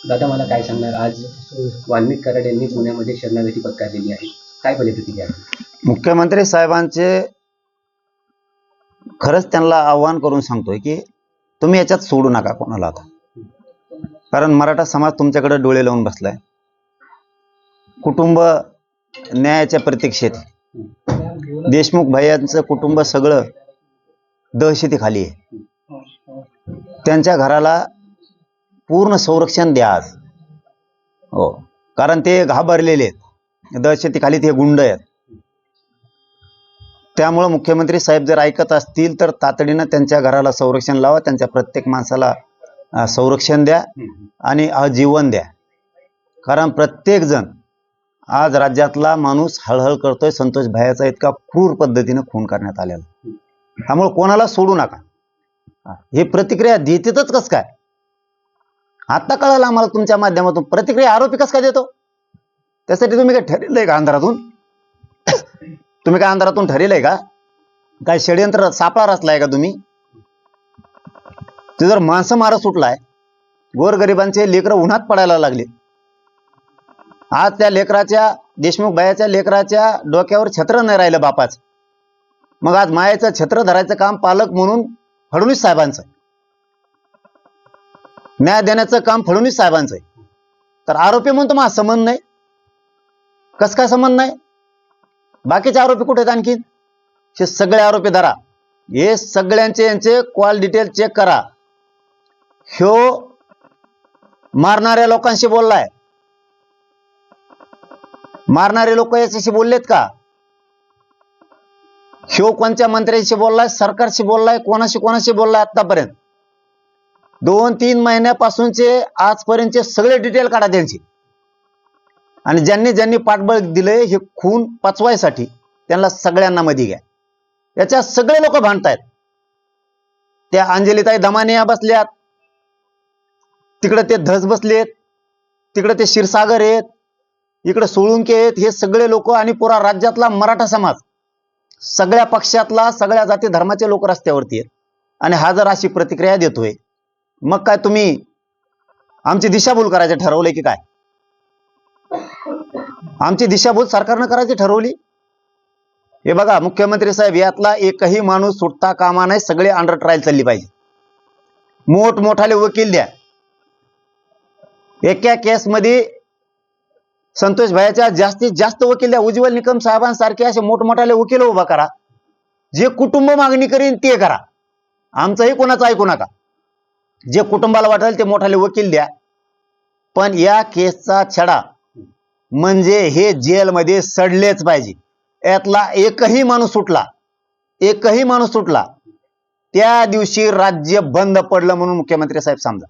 दादा मला काय सांगणार, आज वाल्मिक कराड यांनी पुण्यामध्ये शरणागती पत्करलेली आहे, काय प्रतिक्रिया आहे? मुख्यमंत्री साहेबांचे खरंच त्यांना आव्हान करून सांगतोय की तुम्ही याच्यात सोडू नका कोणाला आता, कारण मराठा समाज तुमच्याकडे डोळे लावून बसलाय. कुटुंब न्यायाच्या प्रतीक्षेत, देशमुख भैयांचं कुटुंब सगळं दहशतीखाली आहे. त्यांच्या घराला पूर्ण संरक्षण द्या आज. हो, कारण ते घाबरलेले आहेत, दहशतीखाली ते गुंड आहेत. त्यामुळे मुख्यमंत्री साहेब जर ऐकत असतील तर तातडीनं त्यांच्या घराला संरक्षण लावा, त्यांच्या प्रत्येक माणसाला संरक्षण द्या आणि आजीवन द्या. कारण प्रत्येक जण आज राज्यातला माणूस हळहळ करतोय, संतोष भैयाचा इतका क्रूर पद्धतीनं खून करण्यात आलेला. त्यामुळे कोणाला सोडू नका. हे प्रतिक्रिया देतेच कस काय? आता कळालं आम्हाला तुमच्या माध्यमातून. प्रतिक्रिया आरोपी कस काय देतो? त्यासाठी तुम्ही काय ठरलंय का अंधारातून? तुम्ही काय अंधारातून ठरलंय का? काय षडयंत्र सापळा रचलाय का तुम्ही? ते जर माणसं मारा सुटलाय, गोरगरिबांचे लेकरं उन्हात पडायला लागले. आज त्या लेकराच्या, देशमुख भैयाच्या लेकराच्या डोक्यावर छत्र नाही राहिलं बापाच. मग आज मायाचं छत्र धरायचं काम पालक म्हणून फडणवीस साहेबांचं आहे. न्याय देण्याचं काम फडणवीस साहेबांचं आहे. तर आरोपी म्हणतो माझा संबंध नाही. कस काय संबंध नाही? बाकीचे आरोपी कुठे आहेत आणखीन? हे सगळे आरोपी धरा. हे सगळ्यांचे यांचे कॉल डिटेल चेक करा. ह्यो मारणाऱ्या लोकांशी बोललाय. मारणारे लोक याच्याशी बोललेत का? ह्यो कोणत्या मंत्र्यांशी बोललाय, सरकारशी बोललाय, कोणाशी बोललाय आतापर्यंत? 2-3 महिन्यापासूनचे आजपर्यंतचे सगळे डिटेल काढा त्यांची. आणि ज्यांनी पाठबळ दिलंय हे खून पचवायसाठी त्यांना सगळ्यांना मध्ये घ्या. याच्यात सगळे लोक भांडतायत. त्या अंजलीताई दमानिया बसल्यात, तिकडे ते धस बसलेत, तिकडे ते क्षीरसागर आहेत, इकडे सोळुंके आहेत. हे सगळे लोक आणि पुरा राज्यातला मराठा समाज, सगळ्या पक्षातला, सगळ्या जाती धर्माचे लोक रस्त्यावरती आहेत. आणि हा जर अशी प्रतिक्रिया देतोय, मग काय तुम्ही आमची दिशाभूल करायचे ठरवले की काय? आमची दिशाभूल सरकारनं करायची ठरवली? हे बघा मुख्यमंत्री साहेब, यातला एकही माणूस सुटता कामा नाही. सगळे अंडर ट्रायल चालली पाहिजे. मोठमोठाले वकील द्या. एका केसमध्ये संतोष भैयाच्या जास्तीत जास्त वकील द्या. उज्ज्वल निकम साहेबांसारखे असे मोठमोठाले वकील उभा करा. जे कुटुंब मागणी करीन ते करा. आमचंही कोणाचं ऐकू नका. जे कुटुंबाला वाटेल ते मोठाले वकील द्या. पण या केसचा छडा म्हणजे हे जेलमध्ये सडलेच पाहिजे. यातला एकही माणूस सुटला त्या दिवशी राज्य बंद पडलं म्हणून मुख्यमंत्री साहेब समजा.